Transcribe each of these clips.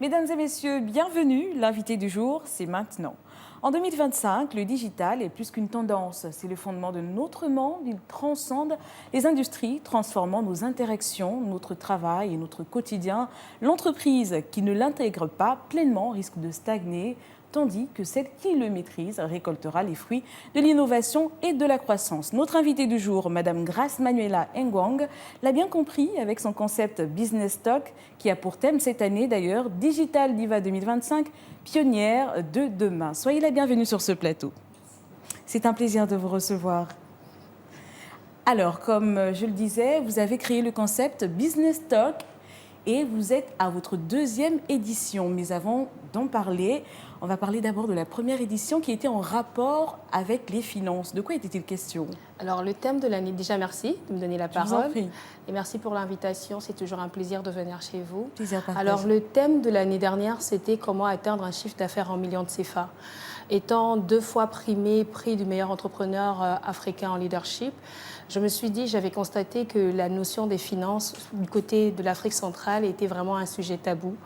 Mesdames et messieurs, bienvenue. L'invité du jour, c'est maintenant. En 2025, le digital est plus qu'une tendance. C'est le fondement de notre monde. Il transcende les industries, transformant nos interactions, notre travail et notre quotidien. L'entreprise qui ne l'intègre pas pleinement risque de stagner, tandis que celle qui le maîtrise récoltera les fruits de l'innovation et de la croissance. Notre invitée du jour, Madame Grace Manuela Ngwang, l'a bien compris avec son concept Business Talk, qui a pour thème cette année d'ailleurs Digital Diva 2025, pionnière de demain. Soyez la bienvenue sur ce plateau. C'est un plaisir de vous recevoir. Alors, comme je le disais, vous avez créé le concept Business Talk et vous êtes à votre deuxième édition. Mais avant d'en parler, on va parler d'abord de la première édition qui était en rapport avec les finances. De quoi était-il question? Alors, le thème de l'année, déjà merci de me donner la parole. Je vous en prie. Et merci pour l'invitation, c'est toujours un plaisir de venir chez vous. Plaisir partagé. Alors, le thème de l'année dernière, c'était comment atteindre un chiffre d'affaires en millions de CFA. Étant 2 fois primé prix du meilleur entrepreneur africain en leadership, je me suis dit, j'avais constaté que la notion des finances du côté de l'Afrique centrale était vraiment un sujet tabou.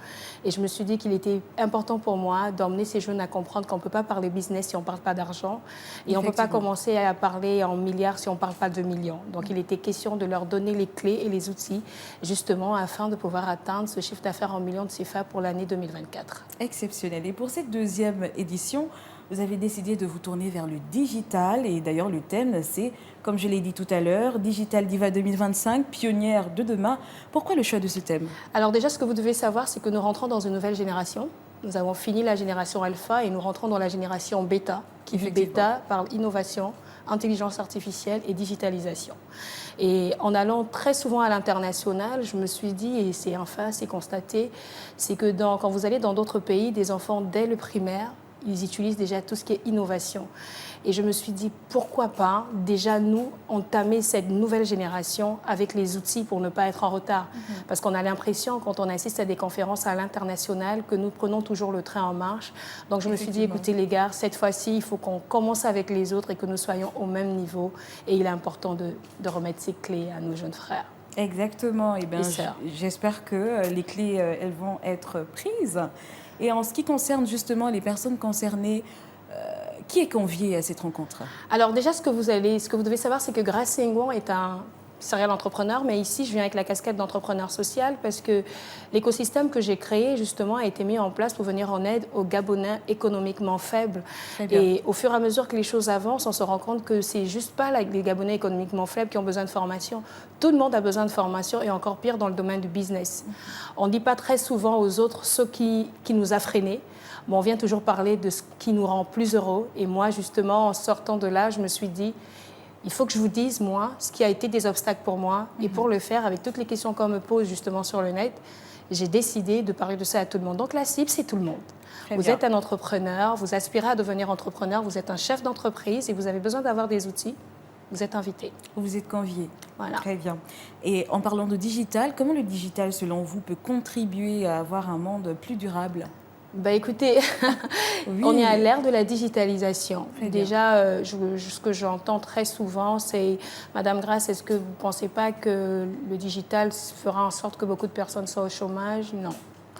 Et je me suis dit qu'il était important pour moi d'emmener ces jeunes à comprendre qu'on ne peut pas parler business si on ne parle pas d'argent. Et on ne peut pas commencer à parler en milliards si on ne parle pas de millions. Donc il était question de leur donner les clés et les outils, justement, afin de pouvoir atteindre ce chiffre d'affaires en millions de CFA pour l'année 2024. Exceptionnel. Et pour cette deuxième édition, vous avez décidé de vous tourner vers le digital. Et d'ailleurs, le thème, c'est, comme je l'ai dit tout à l'heure, Digital Diva 2025, pionnière de demain. Pourquoi le choix de ce thème? Alors déjà, ce que vous devez savoir, c'est que nous rentrons dans une nouvelle génération. Nous avons fini la génération alpha et nous rentrons dans la génération bêta, qui dit bêta parle innovation, intelligence artificielle et digitalisation. Et en allant très souvent à l'international, je me suis dit, et c'est un fait, c'est constaté, c'est que quand vous allez dans d'autres pays, des enfants dès le primaire, ils utilisent déjà tout ce qui est innovation. Et je me suis dit, pourquoi pas déjà nous entamer cette nouvelle génération avec les outils pour ne pas être en retard. Parce qu'on a l'impression, quand on assiste à des conférences à l'international, que nous prenons toujours le train en marche. Donc je me suis dit, écoutez les gars, cette fois-ci, il faut qu'on commence avec les autres et que nous soyons au même niveau. Et il est important de remettre ces clés à nos jeunes frères. Exactement. Et bien, j'espère que les clés, elles vont être prises. Et en ce qui concerne justement les personnes concernées, qui est convié à cette rencontre? Alors déjà, ce que vous devez savoir, c'est que Grace Ngwang est un serial entrepreneur, mais ici, je viens avec la casquette d'entrepreneur social parce que l'écosystème que j'ai créé, justement, a été mis en place pour venir en aide aux Gabonais économiquement faibles. Et au fur et à mesure que les choses avancent, on se rend compte que c'est juste pas les Gabonais économiquement faibles qui ont besoin de formation. Tout le monde a besoin de formation et encore pire dans le domaine du business. On ne dit pas très souvent aux autres ce qui nous a freinés. Mais on vient toujours parler de ce qui nous rend plus heureux. Et moi, justement, en sortant de là, je me suis dit, il faut que je vous dise, moi, ce qui a été des obstacles pour moi. Et pour le faire, avec toutes les questions qu'on me pose justement sur le net, j'ai décidé de parler de ça à tout le monde. Donc la cible, c'est tout le monde. Vous êtes un entrepreneur, vous aspirez à devenir entrepreneur, vous êtes un chef d'entreprise et vous avez besoin d'avoir des outils. Vous êtes invité. Vous êtes convié. Voilà. Très bien. Et en parlant de digital, comment le digital, selon vous, peut contribuer à avoir un monde plus durable? Bah écoutez, oui. On est à l'ère de la digitalisation. Déjà, ce que j'entends très souvent, c'est « Madame Grace, est-ce que vous ne pensez pas que le digital fera en sorte que beaucoup de personnes soient au chômage ?» Non.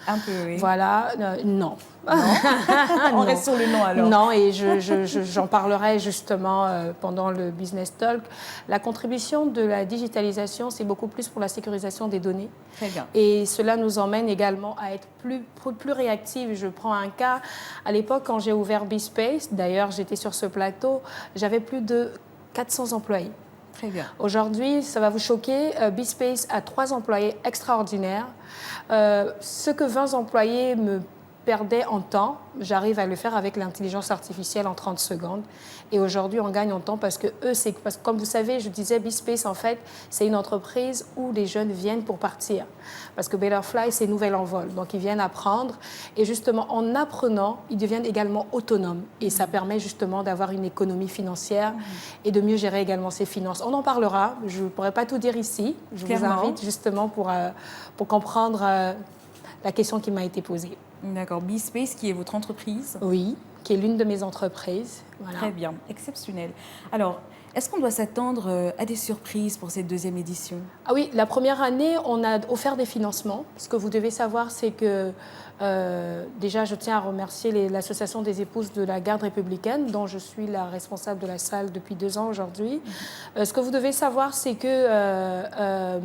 Un peu, oui. Voilà, non. On reste sur le non alors. Non, et j'en parlerai justement pendant le Business Talk. La contribution de la digitalisation, c'est beaucoup plus pour la sécurisation des données. Très bien. Et cela nous emmène également à être plus réactifs. Je prends un cas. À l'époque, quand j'ai ouvert BeSpace, d'ailleurs, j'étais sur ce plateau, j'avais plus de 400 employés. Très bien. Aujourd'hui, ça va vous choquer, BeSpace a 3 employés extraordinaires. Ce que 20 employés me perdaient en temps, j'arrive à le faire avec l'intelligence artificielle en 30 secondes. Et aujourd'hui, on gagne en temps parce que comme vous savez, je disais, BeSpace, en fait, c'est une entreprise où les jeunes viennent pour partir. Parce que Betterfly, c'est nouvel envol. Donc, ils viennent apprendre. Et justement, en apprenant, ils deviennent également autonomes. Et ça permet justement d'avoir une économie financière et de mieux gérer également ses finances. On en parlera. Je ne pourrais pas tout dire ici. Je vous invite justement pour comprendre la question qui m'a été posée. D'accord. BeSpace, qui est votre entreprise? Oui, qui est l'une de mes entreprises. Voilà. Très bien, exceptionnel. Alors, est-ce qu'on doit s'attendre à des surprises pour cette deuxième édition? Ah oui, la première année, on a offert des financements. Ce que vous devez savoir, c'est que déjà, je tiens à remercier l'association des épouses de la garde républicaine, dont je suis la responsable de la salle depuis 2 ans aujourd'hui. Ce que vous devez savoir, c'est que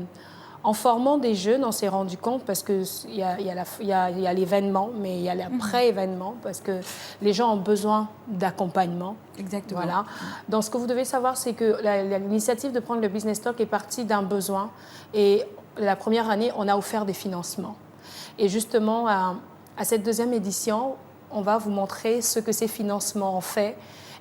en formant des jeunes, on s'est rendu compte, parce qu'il y a l'événement, mais il y a l'après-événement, parce que les gens ont besoin d'accompagnement. Exactement. Voilà. Donc, ce que vous devez savoir, c'est que l'initiative de prendre le Business Talk est partie d'un besoin. Et la première année, on a offert des financements. Et justement, à cette deuxième édition, on va vous montrer ce que ces financements ont fait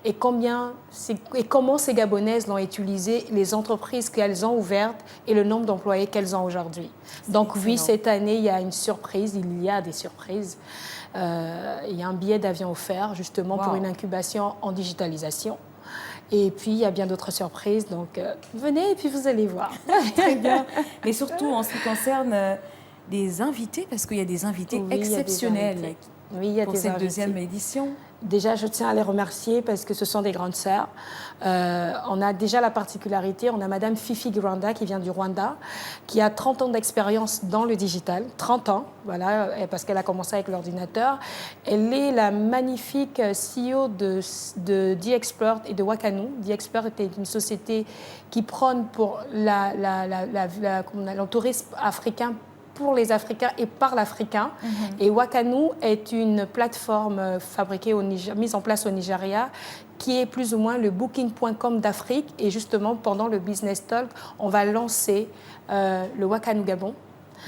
et comment ces Gabonaises l'ont utilisé, les entreprises qu'elles ont ouvertes et le nombre d'employés qu'elles ont aujourd'hui. Donc excellent. Oui, cette année, il y a une surprise, il y a des surprises. Il y a un billet d'avion offert justement pour une incubation en digitalisation. Et puis, il y a bien d'autres surprises. Donc, venez et puis vous allez voir. Très bien. Mais surtout en ce qui concerne des invités, parce qu'il y a des invités exceptionnels pour cette deuxième édition. Déjà, je tiens à les remercier parce que ce sont des grandes sœurs. On a déjà la particularité, on a Madame Fifi Granda qui vient du Rwanda, qui a 30 ans d'expérience dans le digital, 30 ans, voilà, parce qu'elle a commencé avec l'ordinateur. Elle est la magnifique CEO de D-Expert et de Wakanu. D-Expert était une société qui prône pour le tourisme africain pour les Africains et par l'Africain. Et Wakanu est une plateforme mise en place au Nigeria qui est plus ou moins le booking.com d'Afrique. Et justement, pendant le Business Talk, on va lancer le Wakanu Gabon.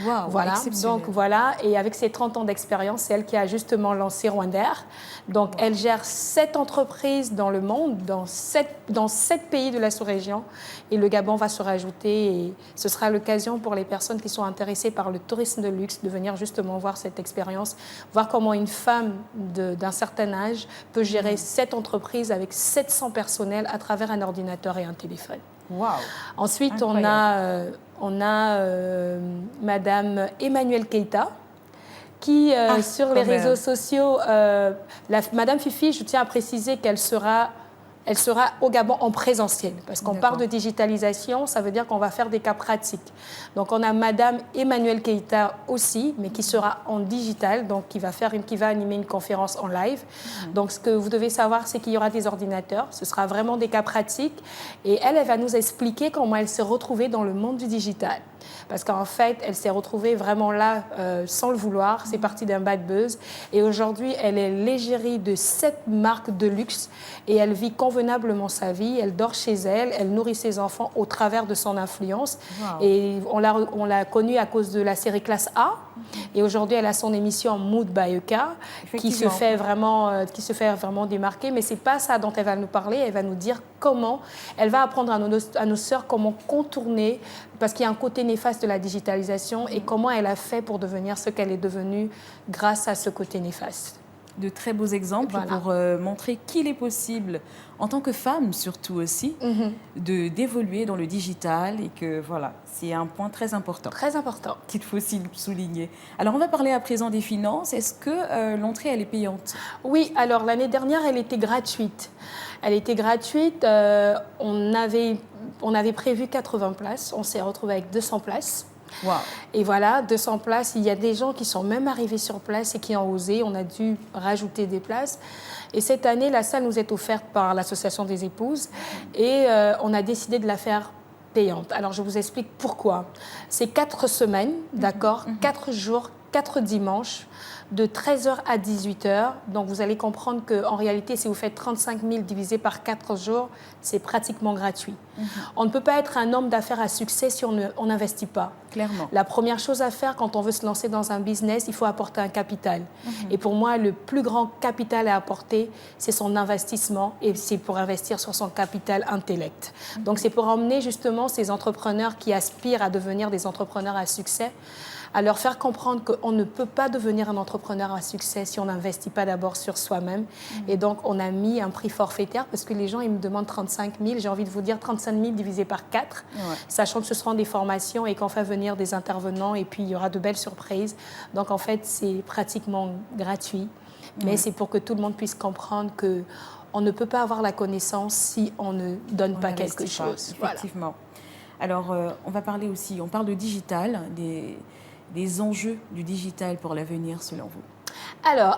Wow, voilà, donc voilà, et avec ses 30 ans d'expérience, c'est elle qui a justement lancé Rwandair. Donc elle gère 7 entreprises dans le monde, dans 7 pays de la sous-région, et le Gabon va se rajouter, et ce sera l'occasion pour les personnes qui sont intéressées par le tourisme de luxe de venir justement voir cette expérience, voir comment une femme d'un certain âge peut gérer 7 entreprises avec 700 personnels à travers un ordinateur et un téléphone. Wow. Ensuite, on a Madame Emmanuelle Keïta, qui, sur les réseaux sociaux, Madame Fifi, je tiens à préciser qu'elle sera au Gabon en présentiel. Parce qu'on parle de digitalisation, ça veut dire qu'on va faire des cas pratiques. Donc, on a Madame Emmanuelle Keïta aussi, mais qui sera en digital, donc qui va animer une conférence en live. Donc, ce que vous devez savoir, c'est qu'il y aura des ordinateurs. Ce sera vraiment des cas pratiques. Et elle va nous expliquer comment elle s'est retrouvée dans le monde du digital. Parce qu'en fait, elle s'est retrouvée vraiment là sans le vouloir. C'est parti d'un bad buzz. Et aujourd'hui, elle est l'égérie de 7 marques de luxe et elle vit convenablement sa vie. Elle dort chez elle, elle nourrit ses enfants au travers de son influence. Wow. Et on l'a connue à cause de la série Classe A. Et aujourd'hui, elle a son émission Mood by Eka qui se fait vraiment démarquer. Mais ce n'est pas ça dont elle va nous parler. Elle va nous dire comment elle va apprendre à nos sœurs comment contourner, parce qu'il y a un côté néfaste de la digitalisation, et comment elle a fait pour devenir ce qu'elle est devenue grâce à ce côté néfaste. De très beaux exemples pour montrer qu'il est possible, en tant que femme surtout aussi, d'évoluer dans le digital, et que voilà, c'est un point très important. Très important. Qu'il faut aussi souligner. Alors, on va parler à présent des finances. Est-ce que l'entrée, elle est payante? Oui, alors l'année dernière, elle était gratuite. Elle était gratuite. On avait prévu 80 places. On s'est retrouvé avec 200 places. Wow. Et voilà, 200 places. Il y a des gens qui sont même arrivés sur place et qui ont osé. On a dû rajouter des places. Et cette année, la salle nous est offerte par l'Association des épouses. Et on a décidé de la faire payante. Alors, je vous explique pourquoi. C'est 4 semaines, d'accord, 4 jours, 4 dimanches, de 13h à 18h. Donc, vous allez comprendre qu'en réalité, si vous faites 35 000 divisé par 4 jours, c'est pratiquement gratuit. On ne peut pas être un homme d'affaires à succès si on n'investit pas. Clairement. La première chose à faire quand on veut se lancer dans un business, il faut apporter un capital. Et pour moi, le plus grand capital à apporter, c'est son investissement, et c'est pour investir sur son capital intellect. Donc, c'est pour emmener justement ces entrepreneurs qui aspirent à devenir des entrepreneurs à succès, à leur faire comprendre qu'on ne peut pas devenir un entrepreneur à succès si on n'investit pas d'abord sur soi-même. Et donc, on a mis un prix forfaitaire, parce que les gens, ils me demandent 35 000. J'ai envie de vous dire 35 000 divisé par 4, sachant que ce seront des formations et qu'on fait venir des intervenants, et puis il y aura de belles surprises. Donc, en fait, c'est pratiquement gratuit. Mais c'est pour que tout le monde puisse comprendre que on ne peut pas avoir la connaissance si on ne donne pas quelque chose. Effectivement. Voilà. Alors, on va parler aussi, on parle de digital, des enjeux du digital pour l'avenir selon vous. Alors,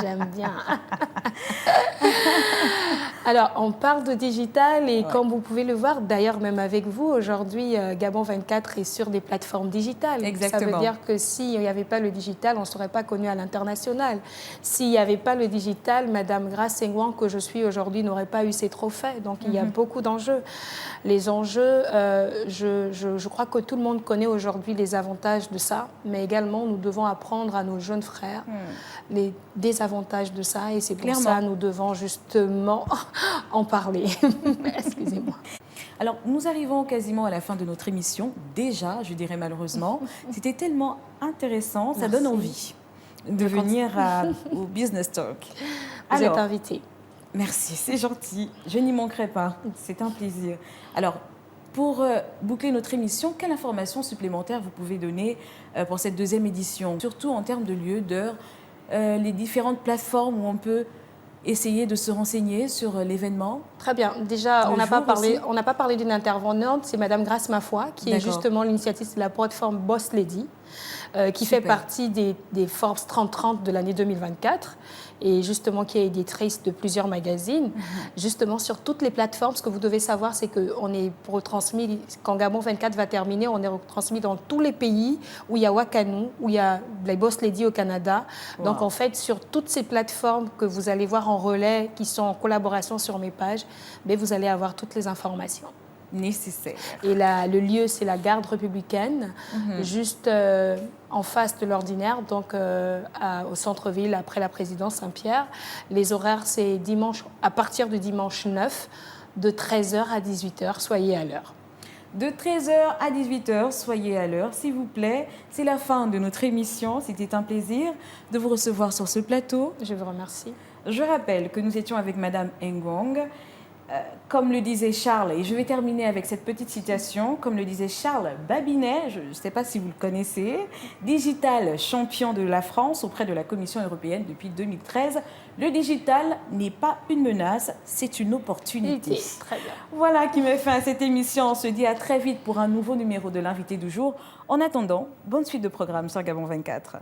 j'aime bien. Alors, on parle de digital et comme vous pouvez le voir, d'ailleurs même avec vous, aujourd'hui, Gabon 24 est sur des plateformes digitales. Exactement. Ça veut dire que s'il n'y avait pas le digital, on ne serait pas connu à l'international. S'il n'y avait pas le digital, Madame Grace Senghouan, que je suis aujourd'hui, n'aurait pas eu ces trophées. Donc, il y a beaucoup d'enjeux. Les enjeux, je crois que tout le monde connaît aujourd'hui les avantages de ça, mais également, nous devons apprendre à nos jeunes frères les désavantages de ça et c'est pour ça que nous devons justement en parler. Excusez-moi. Alors, nous arrivons quasiment à la fin de notre émission. Déjà, je dirais malheureusement, c'était tellement intéressant, ça donne envie de venir au Business Talk. Vous êtes invité. Merci, c'est gentil. Je n'y manquerai pas. C'est un plaisir. Alors, pour boucler notre émission, quelle information supplémentaire vous pouvez donner pour cette deuxième édition, surtout en termes de lieu, d'heure, les différentes plateformes où on peut essayer de se renseigner sur l'événement? Très bien. Déjà, on n'a pas parlé d'une intervenante, c'est Madame Grace Mafoy, qui est justement l'initiatrice de la plateforme Boss Lady, qui fait partie des Forbes 30-30 de l'année 2024 et justement qui est éditrice de plusieurs magazines. Justement, sur toutes les plateformes, ce que vous devez savoir, c'est qu'on est retransmis, quand Gabon 24 va terminer, on est retransmis dans tous les pays où il y a Wakanu, où il y a les Boss Lady au Canada. Donc, en fait, sur toutes ces plateformes que vous allez voir en relais, qui sont en collaboration sur mes pages, mais vous allez avoir toutes les informations nécessaires. Et le lieu, c'est la Garde républicaine, juste en face de l'ordinaire, donc au centre-ville, après la présidence Saint-Pierre. Les horaires, c'est à partir de dimanche 9, de 13h à 18h. Soyez à l'heure. De 13h à 18h, soyez à l'heure, s'il vous plaît. C'est la fin de notre émission. C'était un plaisir de vous recevoir sur ce plateau. Je vous remercie. Je rappelle que nous étions avec Madame Ngong. Comme le disait Charles, et je vais terminer avec cette petite citation, comme le disait Charles Babinet, je ne sais pas si vous le connaissez, digital champion de la France auprès de la Commission européenne depuis 2013. Le digital n'est pas une menace, c'est une opportunité. Très bien. Voilà qui met fin à cette émission. On se dit à très vite pour un nouveau numéro de l'invité du jour. En attendant, bonne suite de programme sur Gabon 24.